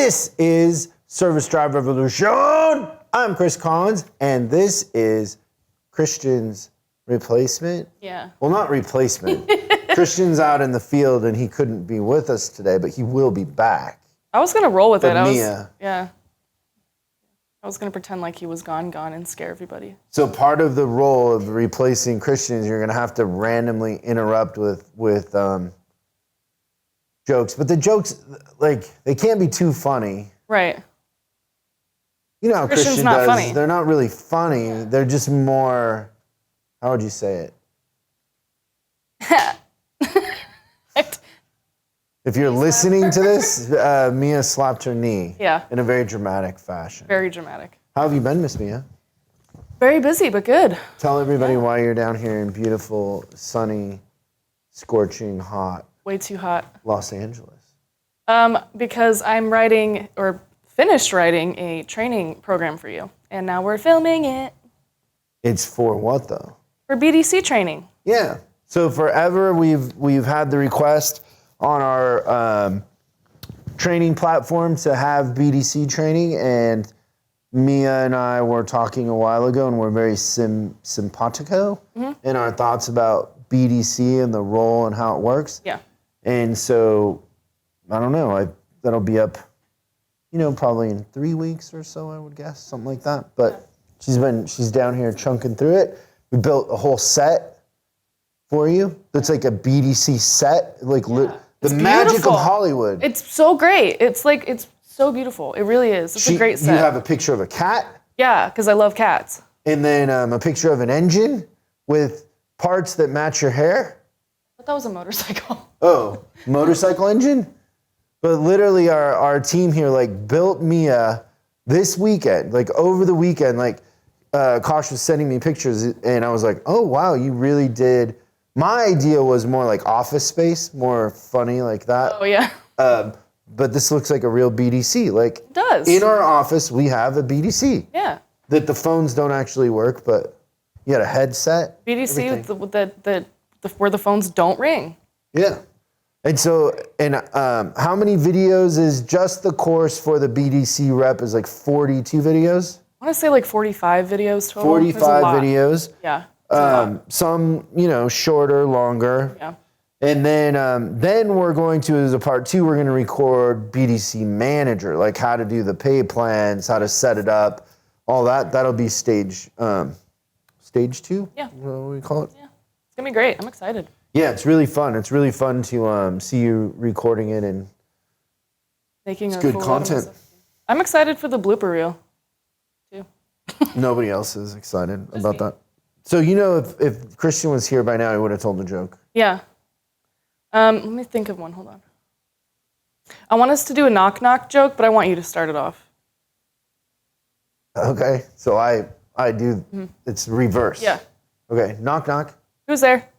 This is Service Drive Revolution. I'm Chris Collins, and this is Christian's replacement. Yeah. Well, not replacement. Christian's out in the field, and he couldn't be with us today, but he will be back. I was going to roll with it. Mia. I was going to pretend like he was gone, and scare everybody. So part of the role of replacing Christian is you're going to have to randomly interrupt with jokes. But the jokes, like, they can't be too funny. Right. You know how Christian's Christian not does. funny. They're not really funny. Yeah. They're just more, how would you say it? If you're listening to this, Mia slapped her knee. Yeah. In a very dramatic fashion. Very dramatic. How have you been, Miss Mia? Very busy, but good. Tell everybody why you're down here in beautiful, sunny, scorching, hot. Way too hot. Los Angeles. Because I'm writing, or finished writing, a training program for you. And now we're filming it. It's for what, though? For BDC training. Yeah. So forever we've had the request on our training platform to have BDC training, and Mia and I were talking a while ago, and we're very simpatico in our thoughts about BDC and the role and how it works. Yeah. And so, I don't know, that'll be up, probably in 3 weeks or so, I would guess, something like that. But she's down here chunking through it. We built a whole set for you. It's like a BDC set, like the magic of Hollywood. It's so great. It's so beautiful. It really is. It's a great set. You have a picture of a cat. Yeah, because I love cats. And then a picture of an engine with parts that match your hair. I thought that was a motorcycle. Oh, motorcycle engine? But literally our team here built Mia this weekend, over the weekend, Kosh was sending me pictures and I was like, oh wow, you really did. My idea was more like Office Space, more funny like that. Oh yeah. But this looks like a real BDC. It does. In our office, we have a BDC. Yeah. That the phones don't actually work, but you got a headset. BDC with where the phones don't ring. Yeah. And so, how many videos is just the course for the BDC rep is 42 videos? I want to say 45 videos total. 45 videos. Yeah. Some, shorter, longer. Yeah. And then we're going to, as a part 2, we're going to record BDC Manager, how to do the pay plans, how to set it up, all that. That'll be stage 2? Yeah. What do we call it? Yeah. It's going to be great. I'm excited. Yeah, it's really fun. It's really fun to see you recording it and making good content. I'm excited for the blooper reel, too. Nobody else is excited about that. So if Christian was here by now, he would have told a joke. Yeah. Let me think of one. Hold on. I want us to do a knock-knock joke, but I want you to start it off. Okay. So I do. It's reverse. Yeah. Okay. Knock, knock. Who's there?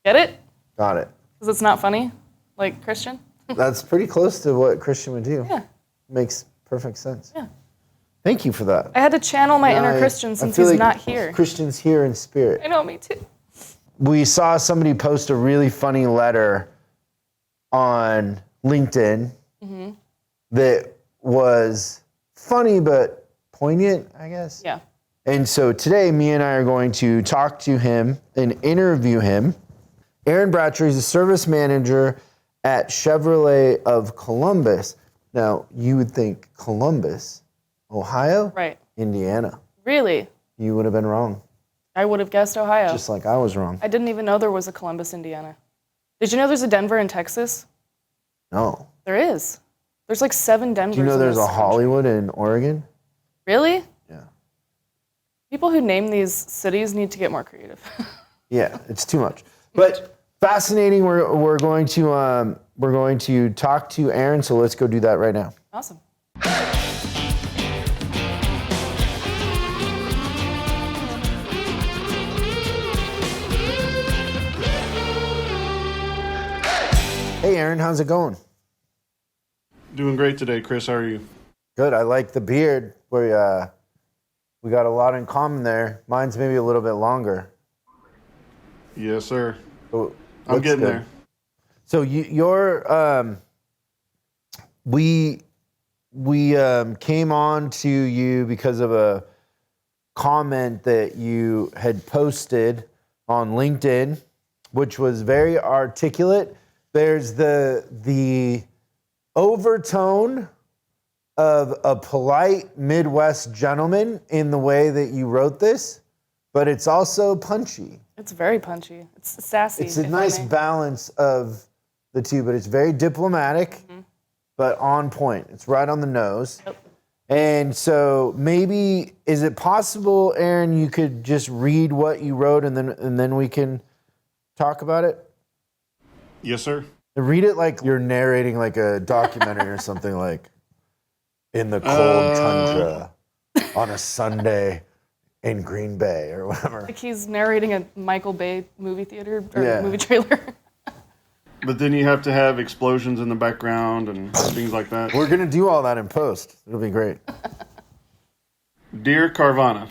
Get it? Got it. Because it's not funny, like Christian? That's pretty close to what Christian would do. Yeah. Makes perfect sense. Yeah. Thank you for that. I had to channel my inner Christian since he's not here. Christian's here in spirit. I know, me too. We saw somebody post a really funny letter on LinkedIn that was funny but poignant, I guess. Yeah. And so today, Mia and I are going to talk to him and interview him. Aaron Bratcher is a service manager at Chevrolet of Columbus. Now, you would think Columbus, Ohio? Right. Indiana. Really? You would have been wrong. I would have guessed Ohio. Just like I was wrong. I didn't even know there was a Columbus, Indiana. Did you know there's a Denver in Texas? No. There is. There's 7 Denvers. Do you know in there's this a country. Hollywood in Oregon? Really? Yeah. People who name these cities need to get more creative. Yeah, it's too much. But fascinating. We're going to talk to Aaron. So let's go do that right now. Awesome. Hey, Aaron, how's it going? Doing great today, Chris. How are you? Good. I like the beard. We got a lot in common there. Mine's maybe a little bit longer. Yes, sir. But I'm looks getting good. there. So we came on to you because of a comment that you had posted on LinkedIn, which was very articulate. There's the overtone of a polite Midwest gentleman in the way that you wrote this, but it's also punchy. It's very punchy. It's sassy. It's a nice balance of the two, but it's very diplomatic, but on point. It's right on the nose. Yep. And so maybe, is it possible, Aaron, you could just read what you wrote and then we can talk about it? Yes, sir. Read it like you're narrating like a documentary or something, like in the cold tundra on a Sunday in Green Bay or whatever. Like he's narrating a Michael Bay movie theater or movie trailer. But then you have to have explosions in the background and things like that. We're going to do all that in post. It'll be great. Dear Carvana,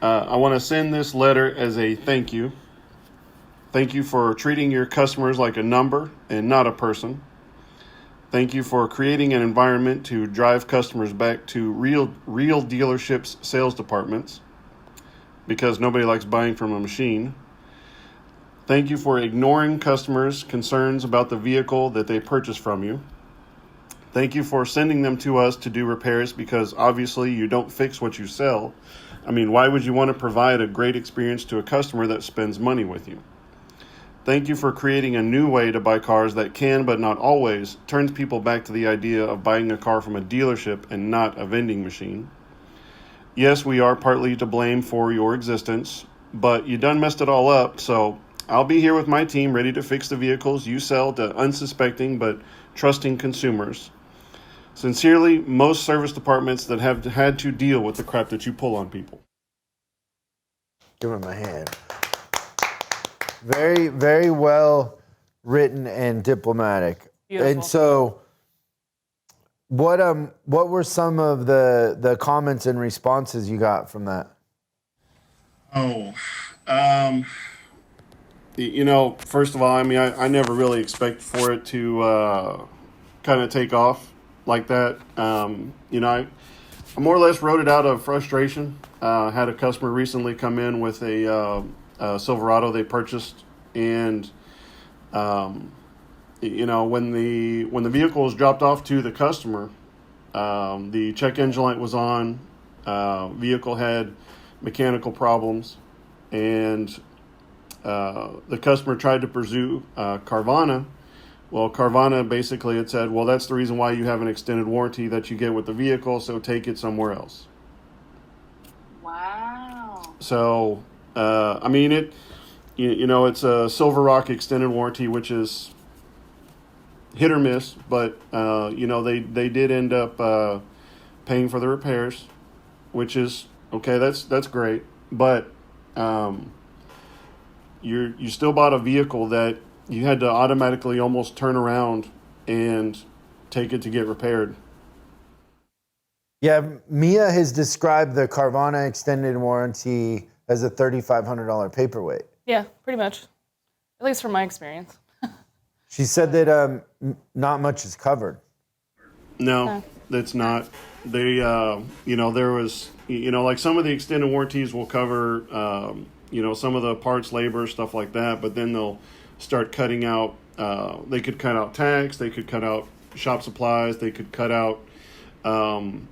I want to send this letter as a thank you. Thank you for treating your customers like a number and not a person. Thank you for creating an environment to drive customers back to real dealerships' sales departments, because nobody likes buying from a machine. Thank you for ignoring customers' concerns about the vehicle that they purchased from you. Thank you for sending them to us to do repairs, because obviously you don't fix what you sell. I mean, why would you want to provide a great experience to a customer that spends money with you? Thank you for creating a new way to buy cars that can, but not always, turns people back to the idea of buying a car from a dealership and not a vending machine. Yes, we are partly to blame for your existence, but you done messed it all up, so I'll be here with my team ready to fix the vehicles you sell to unsuspecting but trusting consumers. Sincerely, most service departments that have had to deal with the crap that you pull on people. Give him a hand. Very, very well written and diplomatic. Beautiful. And so, what were some of the comments and responses you got from that? First of all, I mean, I never really expect for it to kind of take off like that. I more or less wrote it out of frustration. Had a customer recently come in with a Silverado they purchased, and when the vehicle was dropped off to the customer, the check engine light was on. Vehicle had mechanical problems, and the customer tried to pursue Carvana. Well, Carvana basically had said, well, that's the reason why you have an extended warranty that you get with the vehicle, so take it somewhere else. Wow. So, it's a Silver Rock extended warranty, which is hit or miss, but, they did end up paying for the repairs, which is, okay, that's great. But you still bought a vehicle that you had to automatically almost turn around and take it to get repaired. Yeah, Mia has described the Carvana extended warranty as a $3,500 paperweight. Yeah, pretty much. At least from my experience. She said that not much is covered. No, that's not. They, there was, like some of the extended warranties will cover, some of the parts, labor, stuff like that, but then they'll start cutting out, they could cut out tax, they could cut out shop supplies, they could cut out, some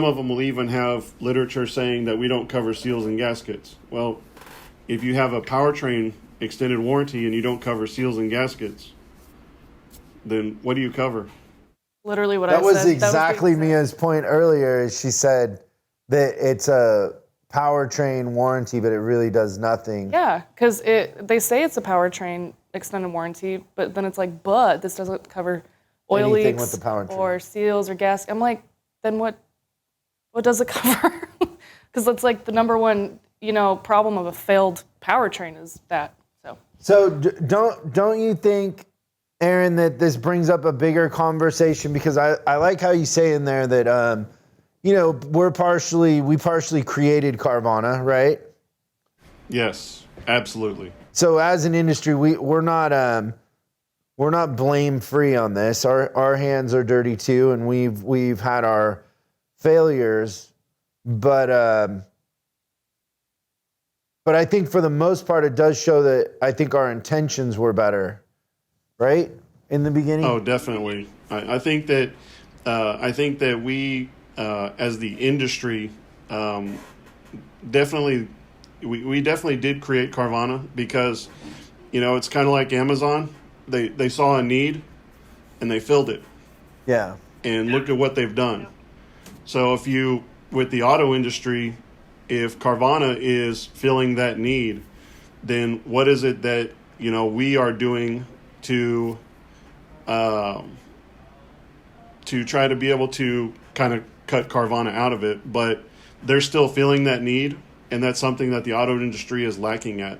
of them will even have literature saying that we don't cover seals and gaskets. Well, if you have a powertrain extended warranty and you don't cover seals and gaskets, then what do you cover? Literally what I said. That was exactly Mia's point earlier. Is she said that it's a powertrain warranty, but it really does nothing. Yeah, because they say it's a powertrain extended warranty, but then it's like, but this doesn't cover oil Anything leaks with the powertrain. or seals or gas. I'm like, then what does it cover? Because it's like the number one, problem of a failed powertrain is that. So don't you think, Aaron, that this brings up a bigger conversation? Because I like how you say in there that we partially created Carvana, right? Yes, absolutely. So as an industry, we're not we're not blame free on this. Our hands are dirty too, and we've had our failures, but I think for the most part, it does show that I think our intentions were better, right, in the beginning. Oh, definitely. I think that we, as the industry, definitely we definitely did create Carvana because, it's kind of like Amazon. They saw a need, and they filled it. Yeah. And look at what they've done. So with the auto industry, if Carvana is filling that need, then what is it that, we are doing to try to be able to kind of cut Carvana out of it? But they're still feeling that need, and that's something that the auto industry is lacking at.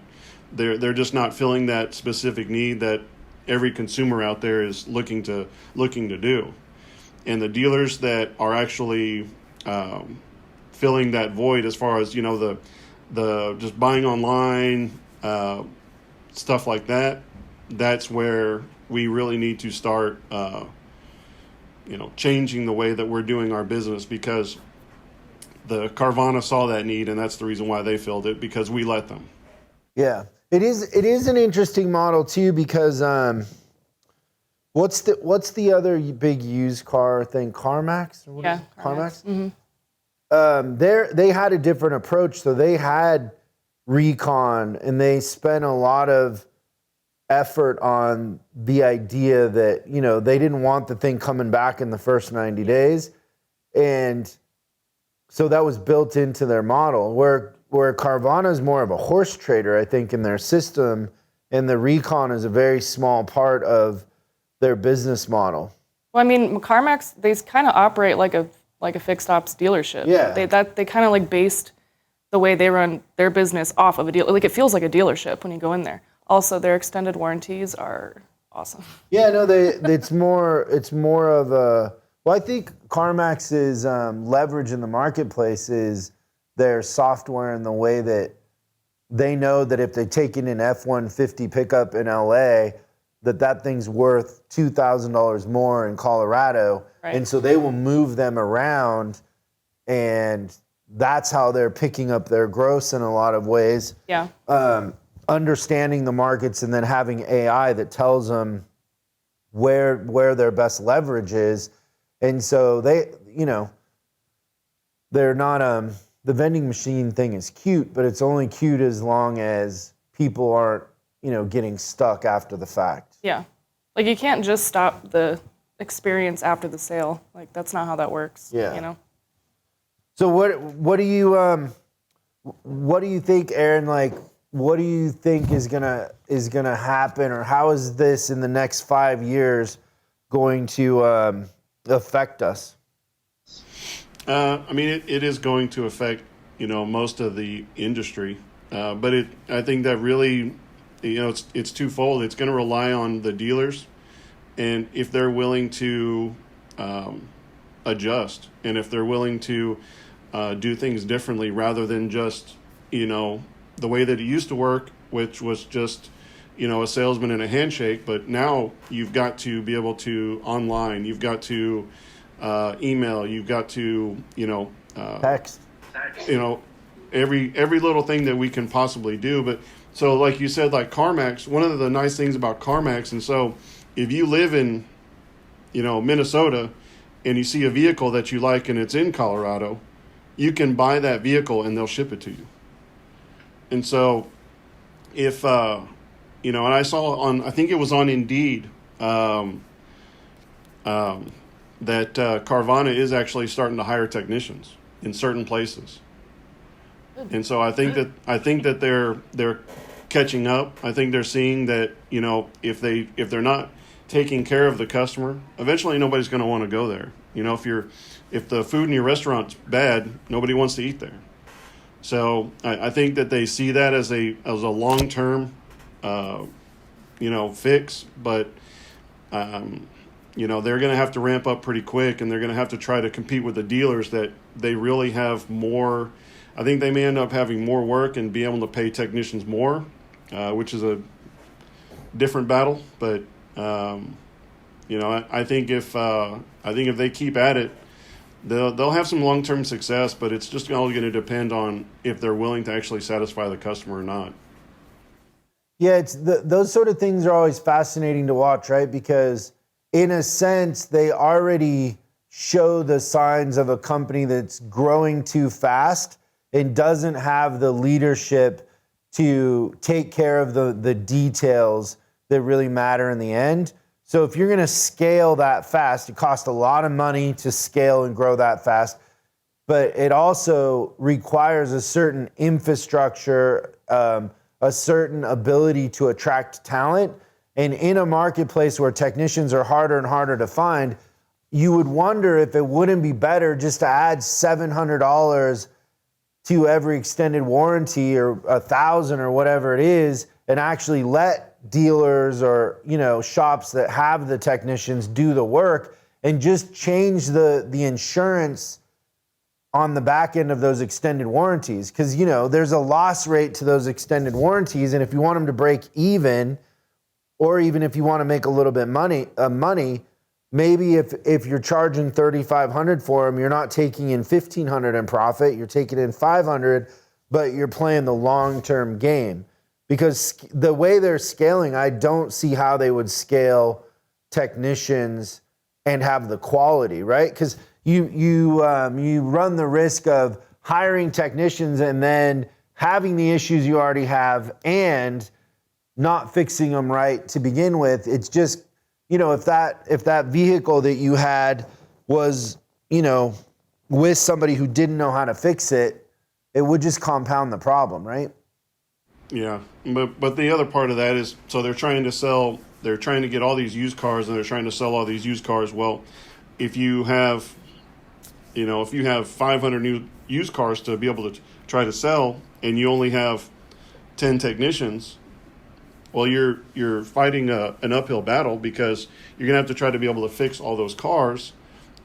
They're just not filling that specific need that every consumer out there is looking to do. And the dealers that are actually filling that void, as far as the just buying online, stuff like that, that's where we really need to start changing the way that we're doing our business, because the Carvana saw that need, and that's the reason why they filled it, because we let them. Yeah, it is an interesting model too, because what's the other big used car thing? CarMax? Or what is it? CarMax. Mm-hmm. They had a different approach. So they had recon, and they spent a lot of effort on the idea that, they didn't want the thing coming back in the first 90 days. And so that was built into their model, where Carvana is more of a horse trader, I think, in their system, and the recon is a very small part of their business model. Well, I mean, CarMax, they kind of operate like a fixed ops dealership. Yeah. They kind of like based the way they run their business off of a deal. Like, it feels like a dealership when you go in there. Also, their extended warranties are awesome. Yeah, no, it's more of a, well, I think CarMax's leverage in the marketplace is their software, and the way that they know that if they take in an F-150 pickup in LA, that thing's worth $2,000 more in Colorado. Right. And so they will move them around, and that's how they're picking up their gross in a lot of ways. Yeah. Understanding the markets, and then having AI that tells them where their best leverage is. And so they're not, the vending machine thing is cute, but it's only cute as long as people aren't, getting stuck after the fact. Yeah. Like, you can't just stop the experience after the sale. Like, that's not how that works. Yeah. So what do you think, Aaron? Like, what do you think is gonna happen, or how is this in the next 5 years going to affect us? I mean, it is going to affect most of the industry, but I think that really, it's twofold. It's going to rely on the dealers, and if they're willing to adjust, and if they're willing to do things differently, rather than just the way that it used to work, which was just a salesman and a handshake. But now you've got to be able to online, you've got to email, you've got to text, every little thing that we can possibly do. But so, like you said, like CarMax, one of the nice things about CarMax, and so if you live in Minnesota and you see a vehicle that you like and it's in Colorado, you can buy that vehicle and they'll ship it to you. And so if and I saw I think it was on Indeed, that Carvana is actually starting to hire technicians in certain places. And so I think that they're catching up. I think they're seeing that, if they're not taking care of the customer, eventually nobody's going to want to go there. If the food in your restaurant's bad, nobody wants to eat there. So I think that they see that as a long-term fix, but they're going to have to ramp up pretty quick, and they're going to have to try to compete with the dealers that they really have more. I think they may end up having more work and be able to pay technicians more, which is a different battle. But I think if they keep at it, they'll have some long-term success, but it's just all going to depend on if they're willing to actually satisfy the customer or not. Yeah, those sort of things are always fascinating to watch, right? Because in a sense, they already show the signs of a company that's growing too fast and doesn't have the leadership to take care of the details that really matter in the end. So if you're going to scale that fast, it costs a lot of money to scale and grow that fast, but it also requires a certain infrastructure, a certain ability to attract talent. And in a marketplace where technicians are harder and harder to find, you would wonder if it wouldn't be better just to add $700 to every extended warranty, or $1,000 or whatever it is, and actually let dealers or shops that have the technicians do the work, and just change the insurance on the back end of those extended warranties. Because there's a loss rate to those extended warranties, and if you want them to break even, or even if you want to make a little bit money, maybe if you're charging $3,500 for them, you're not taking in $1,500 in profit, you're taking in $500, but you're playing the long-term game. Because the way they're scaling, I don't see how they would scale technicians and have the quality, right? Because you run the risk of hiring technicians and then having the issues you already have and not fixing them right to begin with. It's just, if that vehicle that you had was, with somebody who didn't know how to fix it, it would just compound the problem, right? Yeah, but the other part of that is, so they're trying to get all these used cars, and they're trying to sell all these used cars. Well, if you have 500 new used cars to be able to try to sell, and you only have 10 technicians, well, you're fighting an uphill battle, because you're gonna have to try to be able to fix all those cars.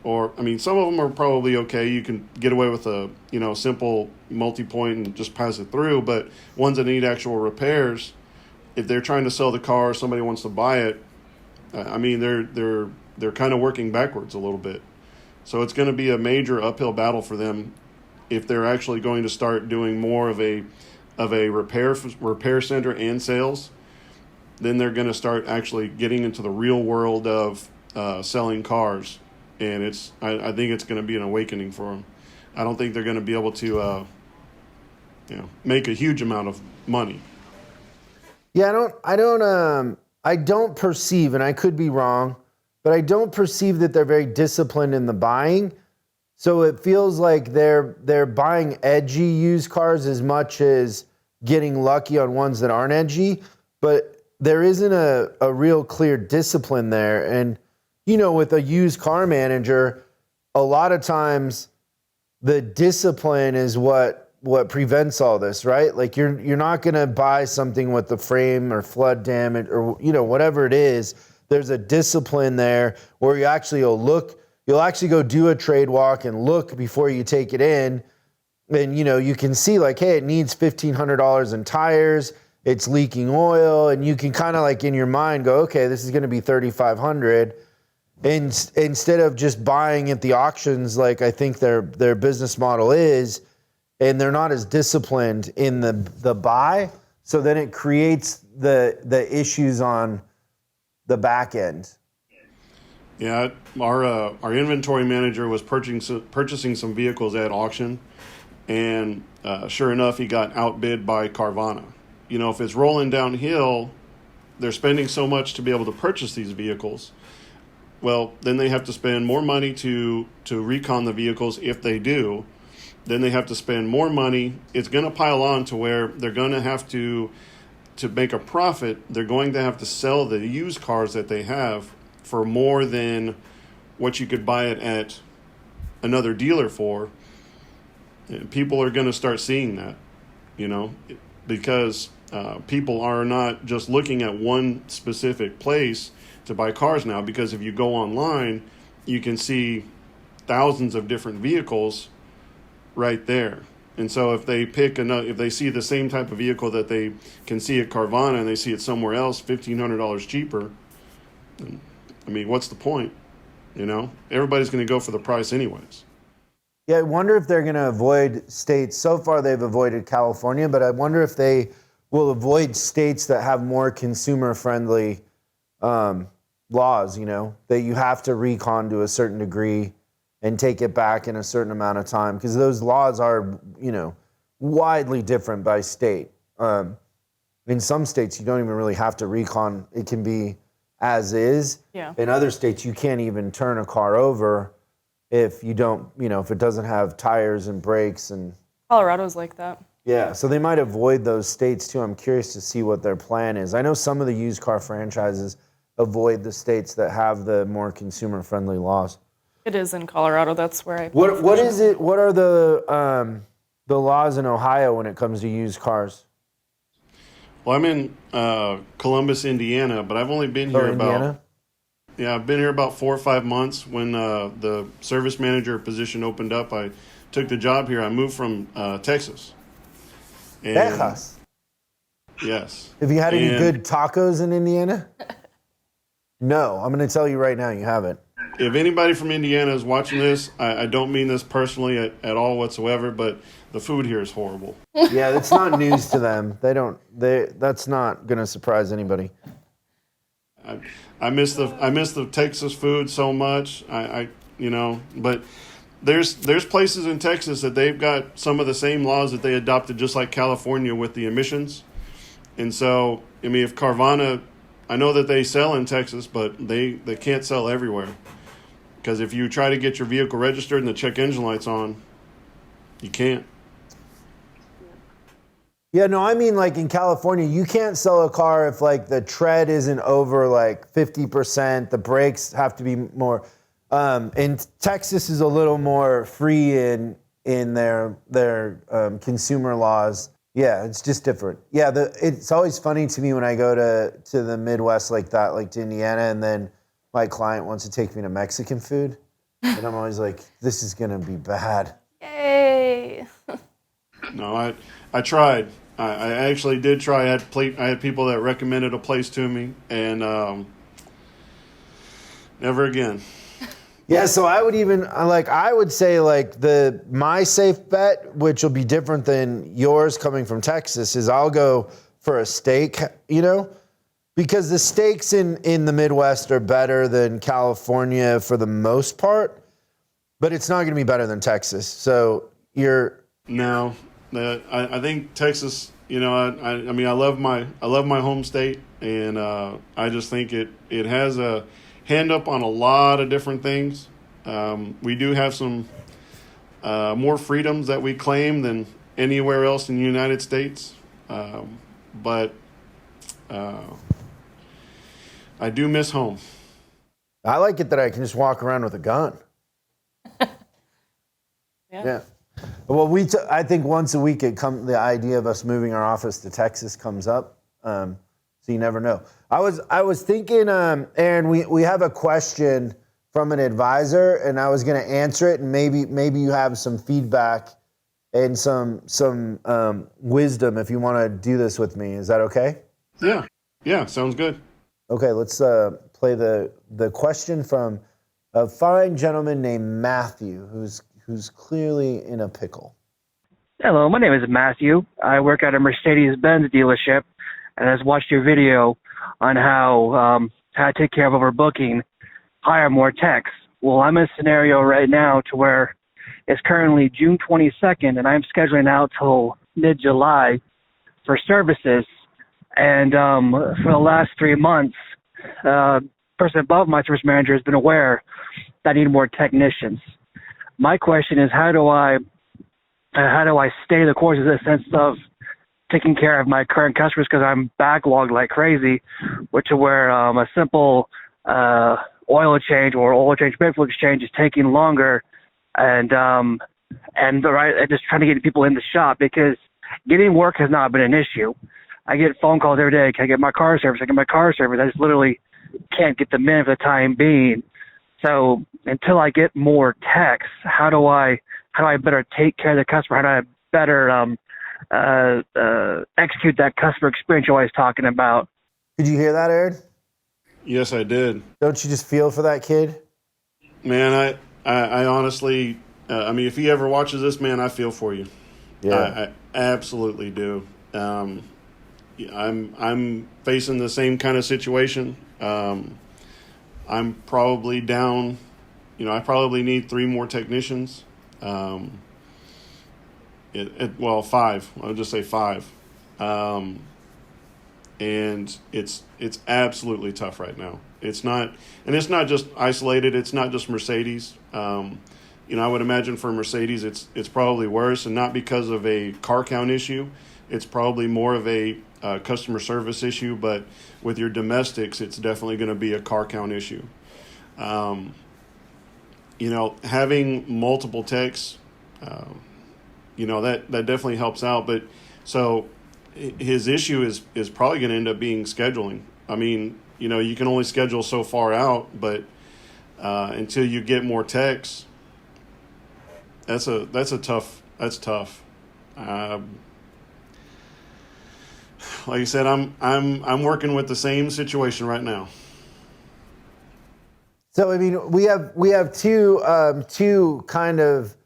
Or, some of them are probably okay. You can get away with a, simple multi-point and just pass it through. But ones that need actual repairs, if they're trying to sell the car, somebody wants to buy it, they're kind of working backwards a little bit. So it's going to be a major uphill battle for them if they're actually going to start doing more of a repair center and sales. Then they're going to start actually getting into the real world of selling cars. And I think it's going to be an awakening for them. I don't think they're going to be able to, make a huge amount of money. Yeah, I don't perceive, and I could be wrong, but I don't perceive that they're very disciplined in the buying. So it feels like they're buying edgy used cars as much as getting lucky on ones that aren't edgy. But there isn't a real clear discipline there. And with a used car manager, a lot of times the discipline is what prevents all this, right? Like you're not going to buy something with the frame or flood damage or whatever it is. There's a discipline there where you'll actually go do a trade walk and look before you take it in. And you can see like, hey, it needs $1,500 in tires, it's leaking oil, and you can kind of like in your mind go, okay, this is going to be $3,500. And instead of just buying at the auctions, like I think their business model is, and they're not as disciplined in the buy, so then it creates the issues on the back end. Yeah, our inventory manager was purchasing some vehicles at auction, and sure enough, he got outbid by Carvana. If it's rolling downhill, they're spending so much to be able to purchase these vehicles. Well, then they have to spend more money to recon the vehicles if they do. Then they have to spend more money. It's going to pile on to where they're going to have to make a profit. They're going to have to sell the used cars that they have for more than what you could buy it at another dealer for. People are going to start seeing that, because people are not just looking at one specific place to buy cars now, because if you go online, you can see thousands of different vehicles right there. And so if they see the same type of vehicle that they can see at Carvana and they see it somewhere else $1,500 cheaper, I mean, what's the point? You know, everybody's going to go for the price anyways. Yeah, I wonder if they're going to avoid states. So far, they've avoided California, but I wonder if they will avoid states that have more consumer-friendly laws, you know, that you have to recon to a certain degree and take it back in a certain amount of time, because those laws are, you know, widely different by state. In some states, you don't even really have to recon. It can be as is. Yeah. In other states, you can't even turn a car over if you don't, you know, if it doesn't have tires and brakes and. Colorado's like that. Yeah, so they might avoid those states too. I'm curious to see what their plan is. I know some of the used car franchises avoid the states that have the more consumer-friendly laws. It is in Colorado. That's where I. What is it? What are the laws in Ohio when it comes to used cars? Well, I'm in Columbus, Indiana, but I've only been here Indiana? I've been here about 4 or 5 months. When the service manager position opened up, I took the job here. I moved from Texas. And, Texas. Yes. Have you had any good tacos in Indiana? No, I'm going to tell you right now, you haven't. If anybody from Indiana is watching this, I don't mean this personally at all whatsoever, but the food here is horrible. Yeah, that's not news to them. That's not going to surprise anybody. I miss the Texas food so much. But there's places in Texas that they've got some of the same laws that they adopted, just like California with the emissions. And so, I mean, if Carvana, I know that they sell in Texas, but they can't sell everywhere. Because if you try to get your vehicle registered and the check engine light's on, you can't. Yeah, no, I mean, like in California, you can't sell a car if like the tread isn't over like 50%. The brakes have to be more. And Texas is a little more free in their consumer laws. Yeah, it's just different. Yeah, it's always funny to me when I go to the Midwest like that, like to Indiana, and then my client wants to take me to Mexican food, and I'm always like, this is gonna be bad. Yay! No, I tried. I actually did try. I had people that recommended a place to me, and never again. Yeah, so I would say my safe bet, which will be different than yours coming from Texas, is I'll go for a steak, you know, because the steaks in the Midwest are better than California for the most part, but it's not going to be better than Texas. So No, I think Texas, you know, I mean, I love my home state, and I just think it has a hand up on a lot of different things. We do have some more freedoms that we claim than anywhere else in the United States, but I do miss home. I like it that I can just walk around with a gun. Yeah. Well, I think once a week the idea of us moving our office to Texas comes up. So you never know. I was thinking, Aaron, we have a question from an advisor, and I was going to answer it, and maybe you have some feedback and some wisdom if you want to do this with me. Is that okay? Yeah, sounds good. Okay, let's play the question from a fine gentleman named Matthew, who's clearly in a pickle. Hello, my name is Matthew. I work at a Mercedes-Benz dealership, and I just watched your video on how to take care of overbooking, hire more techs. Well, I'm in a scenario right now to where it's currently June 22nd, and I'm scheduling out till mid-July for services. And for the last 3 months, person above my service manager has been aware that I need more technicians. My question is, how do I stay the course in the sense of taking care of my current customers, because I'm backlogged like crazy, which is where a simple oil change or oil change brake fluid exchange is taking longer, and just trying to get people in the shop, because getting work has not been an issue. I get phone calls every day. Can I get my car service? I just literally can't get them in for the time being. So until I get more techs, how do I better take care of the customer? How do I better execute that customer experience you're always talking about? Did you hear that, Aaron? Yes, I did. Don't you just feel for that kid? Man, I honestly, I mean, if he ever watches this, man, I feel for you. Yeah. I absolutely do. I'm facing the same kind of situation. I'm probably down. I probably need 3 more technicians. Well, 5. I'll just say 5. And it's absolutely tough right now. It's not just isolated. It's not just Mercedes. I would imagine for Mercedes, it's probably worse, and not because of a car count issue. It's probably more of a customer service issue. But with your domestics, it's definitely going to be a car count issue. Having multiple techs, that definitely helps out. But so his issue is probably going to end up being scheduling. I mean, you can only schedule so far out, but until you get more techs, that's tough. Like I said, I'm working with the same situation right now. So I mean, we have two kind of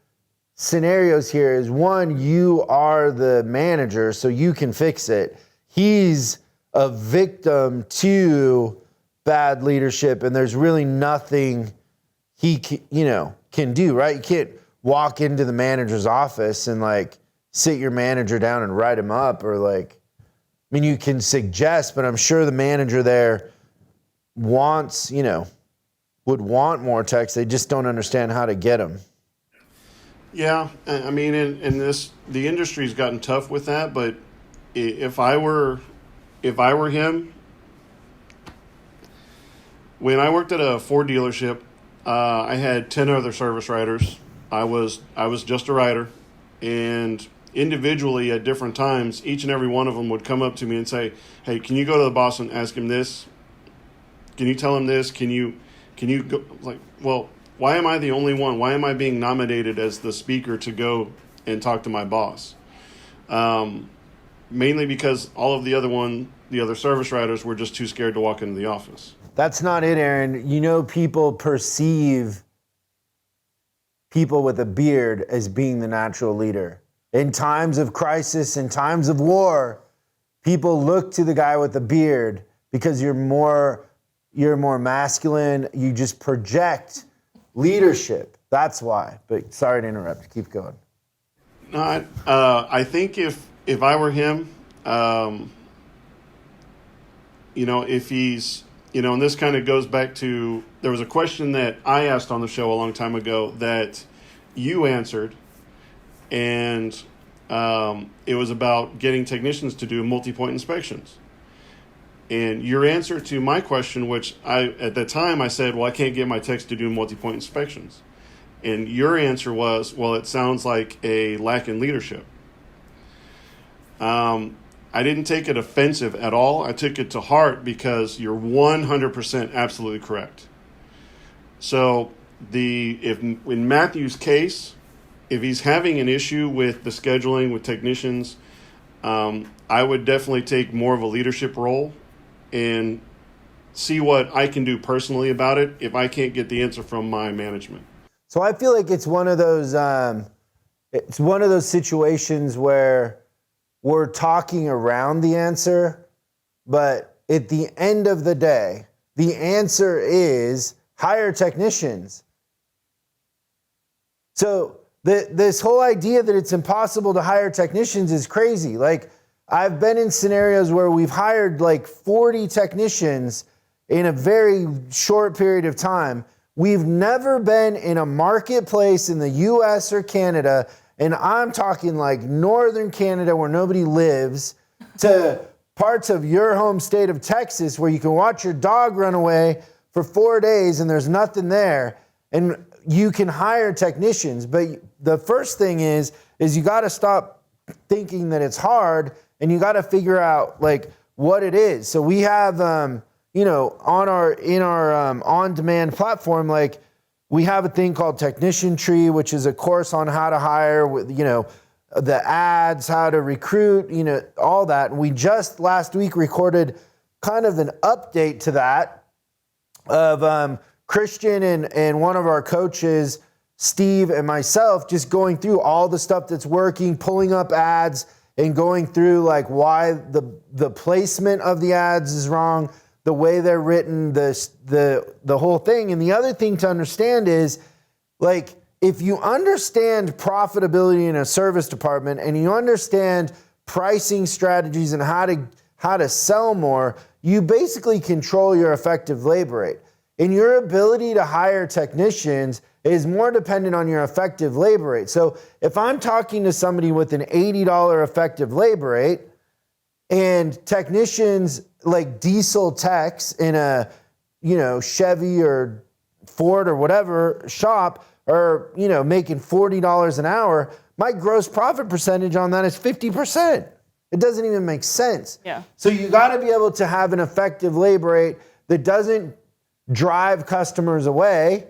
scenarios here. Is one, you are the manager, so you can fix it. He's a victim to bad leadership, and there's really nothing he can do, right? You can't walk into the manager's office and sit your manager down and write him up, or you can suggest, but I'm sure the manager there wants, would want more techs. They just don't understand how to get them. Yeah, I mean, the industry's gotten tough with that. But if I were him, when I worked at a Ford dealership, I had 10 other service writers. I was just a writer, and individually at different times, each and every one of them would come up to me and say, "Hey, can you go to the boss and ask him this? Can you tell him this? Can you go?" Well, why am I the only one? Why am I being nominated as the speaker to go and talk to my boss? Mainly because all of the other service writers were just too scared to walk into the office. That's not it, Aaron. People perceive people with a beard as being the natural leader. In times of crisis, in times of war, people look to the guy with the beard because you're more masculine. You just project leadership. That's why. But sorry to interrupt. Keep going. No, I think if I were him, if he's, and this kind of goes back to, there was a question that I asked on the show a long time ago that you answered, and it was about getting technicians to do multi-point inspections. And your answer to my question, which at the time I said, well, I can't get my techs to do multi-point inspections. And your answer was, well, it sounds like a lack in leadership. I didn't take it offensive at all. I took it to heart because you're 100% absolutely correct. So in Matthew's case, if he's having an issue with the scheduling with technicians, I would definitely take more of a leadership role and see what I can do personally about it if I can't get the answer from my management. So I feel like it's one of those situations where we're talking around the answer, but at the end of the day, the answer is hire technicians. So this whole idea that it's impossible to hire technicians is crazy. I've been in scenarios where we've hired 40 technicians in a very short period of time. We've never been in a marketplace in the US or Canada, and I'm talking northern Canada where nobody lives, to parts of your home state of Texas where you can watch your dog run away for 4 days and there's nothing there, and you can hire technicians. But the first thing is you got to stop thinking that it's hard, and you got to figure out what it is. So we have on our on-demand platform, we have a thing called Technician Tree, which is a course on how to hire, with the ads, how to recruit, all that. And we just last week recorded kind of an update to that, of Christian and one of our coaches, Steve, and myself just going through all the stuff that's working, pulling up ads and going through like why the placement of the ads is wrong, the way they're written, the whole thing. And the other thing to understand is, like, if you understand profitability in a service department and you understand pricing strategies and how to sell more, you basically control your effective labor rate. And your ability to hire technicians is more dependent on your effective labor rate. So if I'm talking to somebody with an $80 effective labor rate and technicians like diesel techs in a, Chevy or Ford or whatever shop are, making $40 an hour, my gross profit percentage on that is 50%. It doesn't even make sense. Yeah. So you got to be able to have an effective labor rate that doesn't drive customers away,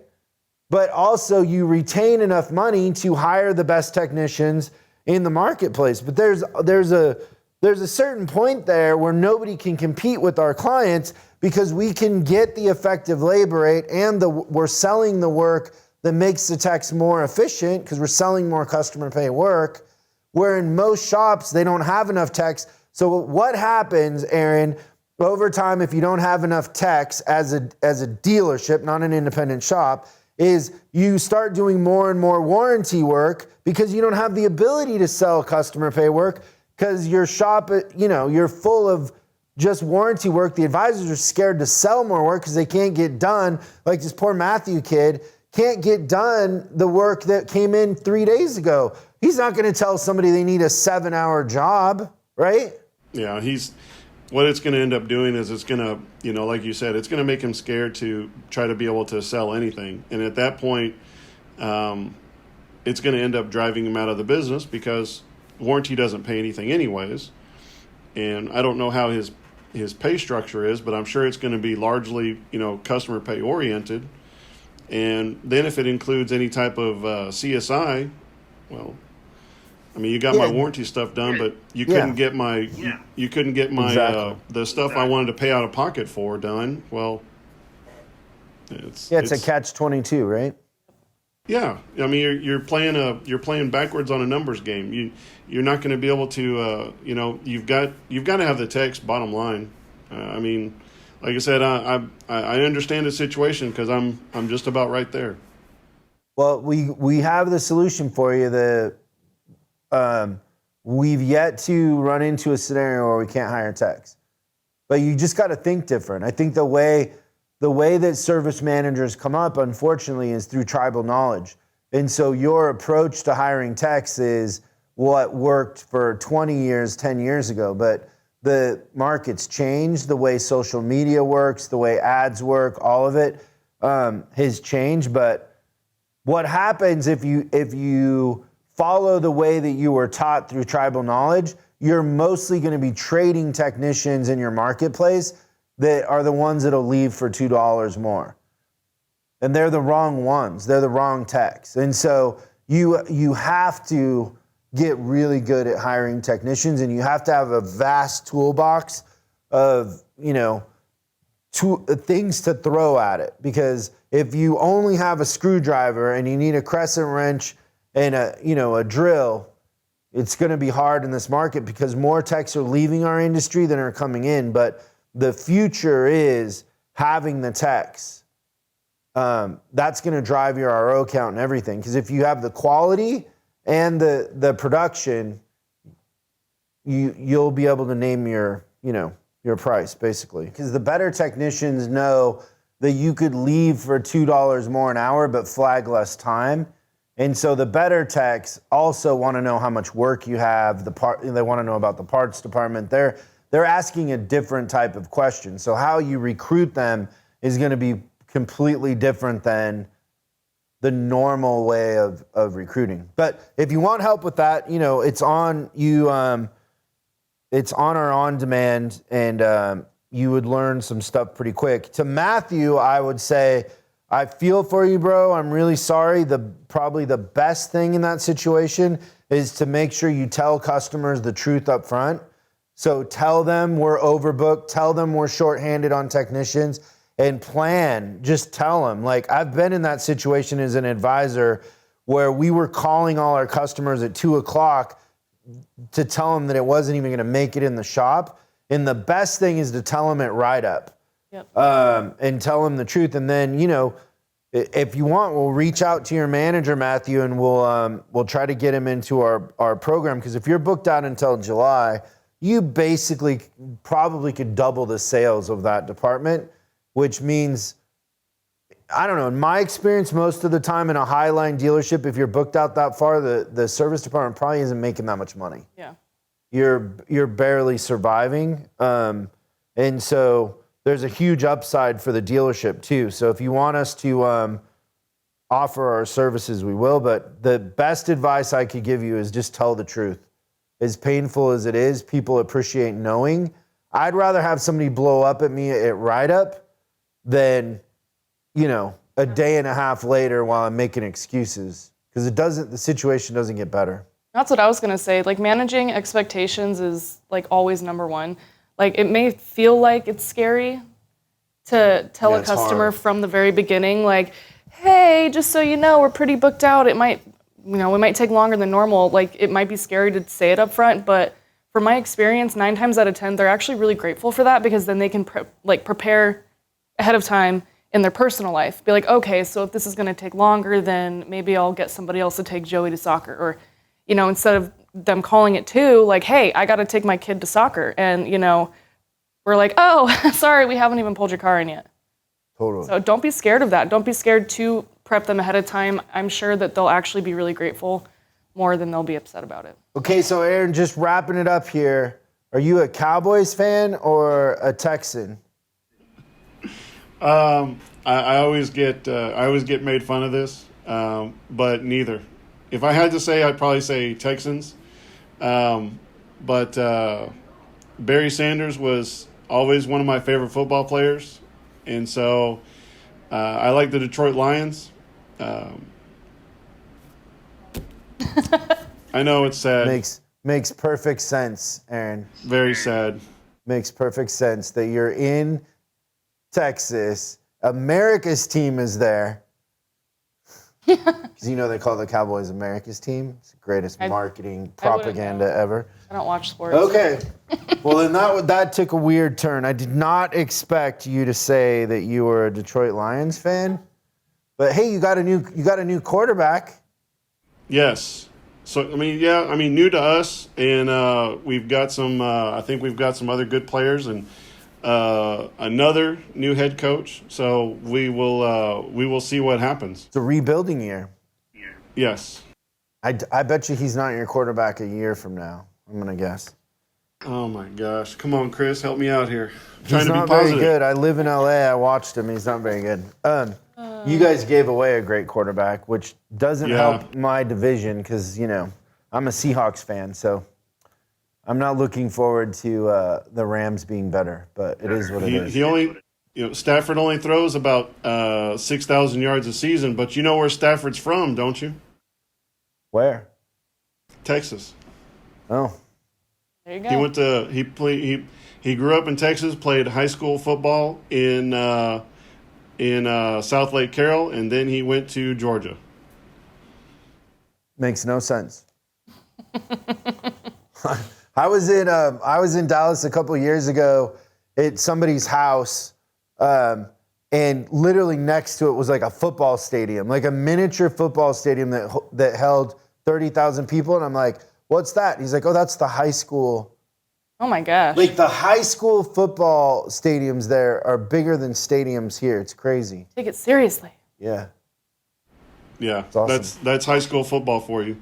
but also you retain enough money to hire the best technicians in the marketplace. But there's a certain point there where nobody can compete with our clients because we can get the effective labor rate and we're selling the work that makes the techs more efficient because we're selling more customer pay work, where in most shops they don't have enough techs. So what happens, Aaron, over time, if you don't have enough techs as a dealership, not an independent shop, is you start doing more and more warranty work because you don't have the ability to sell customer pay work because your shop, you're full of just warranty work. The advisors are scared to sell more work because they can't get done. Like this poor Matthew kid can't get done the work that came in 3 days ago. He's not going to tell somebody they need a 7-hour job, right? Yeah, what it's going to end up doing is it's going to, like you said, it's going to make him scared to try to be able to sell anything. And at that point, it's going to end up driving him out of the business because warranty doesn't pay anything anyways. And I don't know how his pay structure is, but I'm sure it's going to be largely, customer pay oriented. And then if it includes any type of CSI, well, I mean, you got my warranty stuff done, but you couldn't get my Exactly. The stuff I wanted to pay out of pocket for done. Well, it's a catch-22, right? Yeah, I mean, you're playing backwards on a numbers game. You're not going to be able to you've got to have the text. Bottom line, I mean, like I said, I understand the situation because I'm just about right there. Well, we have the solution for you. We've yet to run into a scenario where we can't hire techs, but you just got to think different. I think the way that service managers come up, unfortunately, is through tribal knowledge. And so your approach to hiring techs is what worked for 20 years, 10 years ago. But the market's changed, the way social media works, the way ads work, all of it has changed. But what happens if you follow the way that you were taught through tribal knowledge, you're mostly going to be trading technicians in your marketplace that are the ones that'll leave for $2 more. And they're the wrong ones. They're the wrong techs. And so you have to get really good at hiring technicians, and you have to have a vast toolbox of, things to throw at it. Because if you only have a screwdriver and you need a crescent wrench and a drill, it's going to be hard in this market because more techs are leaving our industry than are coming in. But the future is having the techs. That's going to drive your RO count and everything. Because if you have the quality and the production, you'll be able to name your price, basically. Because the better technicians know that you could leave for $2 more an hour but flag less time. And so the better techs also want to know how much work you have. They want to know about the parts department. They're asking a different type of question. So how you recruit them is going to be completely different than the normal way of recruiting. But if you want help with that, it's on you. It's on our on-demand, and you would learn some stuff pretty quick. To Matthew, I would say, I feel for you, bro. I'm really sorry. Probably the best thing in that situation is to make sure you tell customers the truth up front. So tell them we're overbooked. Tell them we're shorthanded on technicians. and plan. Just tell them. Like, I've been in that situation as an advisor where we were calling all our customers at 2:00 to tell them that it wasn't even going to make it in the shop. And the best thing is to tell them it right up. Yep. And tell them the truth. And then, if you want, we'll reach out to your manager, Matthew, and we'll try to get him into our program. Because if you're booked out until July, you basically probably could double the sales of that department, which means, I don't know, in my experience, most of the time in a Highline dealership, if you're booked out that far, the service department probably isn't making that much money. Yeah. You're barely surviving. And so there's a huge upside for the dealership too. So if you want us to offer our services, we will. But the best advice I could give you is just tell the truth. As painful as it is, people appreciate knowing. I'd rather have somebody blow up at me at write-up than, a day and a half later while I'm making excuses. Because the situation doesn't get better. That's what I was going to say. Like, managing expectations is like always number one. Like, it may feel like it's scary to tell a customer hard from the very beginning, like, hey, just so you know, we're pretty booked out. It might, we might take longer than normal. Like, it might be scary to say it up front, but from my experience, 9 times out of 10, they're actually really grateful for that, because then they can prepare ahead of time in their personal life. Be like, okay, so if this is going to take longer, then maybe I'll get somebody else to take Joey to soccer. Or, instead of them calling it 2, like, hey, I got to take my kid to soccer. And, we're like, oh, sorry, we haven't even pulled your car in yet. Totally. So don't be scared of that. Don't be scared to prep them ahead of time. I'm sure that they'll actually be really grateful more than they'll be upset about it. Okay, so Aaron, just wrapping it up here. Are you a Cowboys fan or a Texan? I always get made fun of this, but neither. If I had to say, I'd probably say Texans. But Barry Sanders was always one of my favorite football players, and so I like the Detroit Lions. I know it's sad. Makes perfect sense, Aaron. Very sad. Makes perfect sense that you're in Texas. America's team is there. Because they call the Cowboys America's team. It's the greatest marketing propaganda ever. I don't watch sports. Okay. Well, then that took a weird turn. I did not expect you to say that you were a Detroit Lions fan. But hey, you got a new quarterback. Yes. So new to us, and we've got some. I think we've got some other good players, and another new head coach. So we will see what happens. It's a rebuilding year. Yes. I bet you he's not your quarterback a year from now. I'm gonna guess. Oh my gosh! Come on, Chris, help me out here. He's not very good. I live in LA. I watched him. He's not very good. You guys gave away a great quarterback, which doesn't help my division because I'm a Seahawks fan, so I'm not looking forward to the Rams being better. But it is what it is. He only, Stafford only throws about 6,000 yards a season. But you know where Stafford's from, don't you? Where? Texas. Oh. There you go. He grew up in Texas, played high school football in South Lake Carroll, and then he went to Georgia. Makes no sense. I was in Dallas a couple of years ago at somebody's house, and literally next to it was like a football stadium, like a miniature football stadium that held 30,000 people, and I'm like, "What's that?" And he's like, "Oh, that's the high school." Oh my gosh. Like the high school football stadiums there are bigger than stadiums here. It's crazy. Take it seriously. Yeah. Yeah, awesome. that's high school football for you.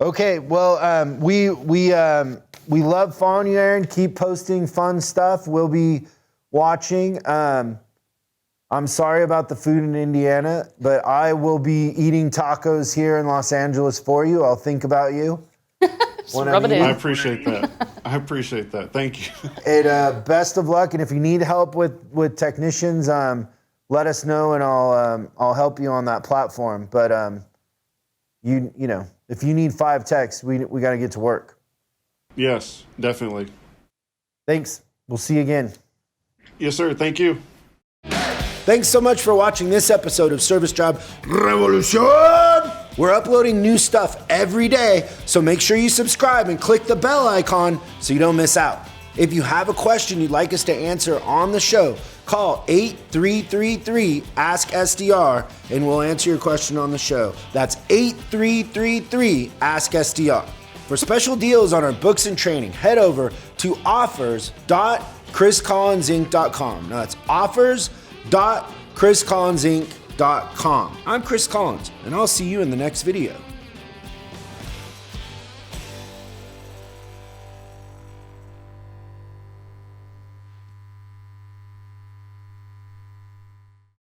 Okay, well, we love following you, Aaron. Keep posting fun stuff. We'll be watching. I'm sorry about the food in Indiana, but I will be eating tacos here in Los Angeles for you. I'll think about you. Rub it in. I appreciate that. Thank you. And best of luck. And if you need help with technicians, let us know, and I'll help you on that platform. But if you need 5 techs, we got to get to work. Yes, definitely. Thanks. We'll see you again. Yes, sir. Thank you. Thanks so much for watching this episode of Service Drive Revolution. We're uploading new stuff every day, so make sure you subscribe and click the bell icon so you don't miss out. If you have a question you'd like us to answer on the show, call 8333-ASK-SDR and we'll answer your question on the show. That's 8333-ASK-SDR. For special deals on our books and training, head over to offers.chriscollinsinc.com. Now that's offers.chriscollinsinc.com. I'm Chris Collins, and I'll see you in the next video.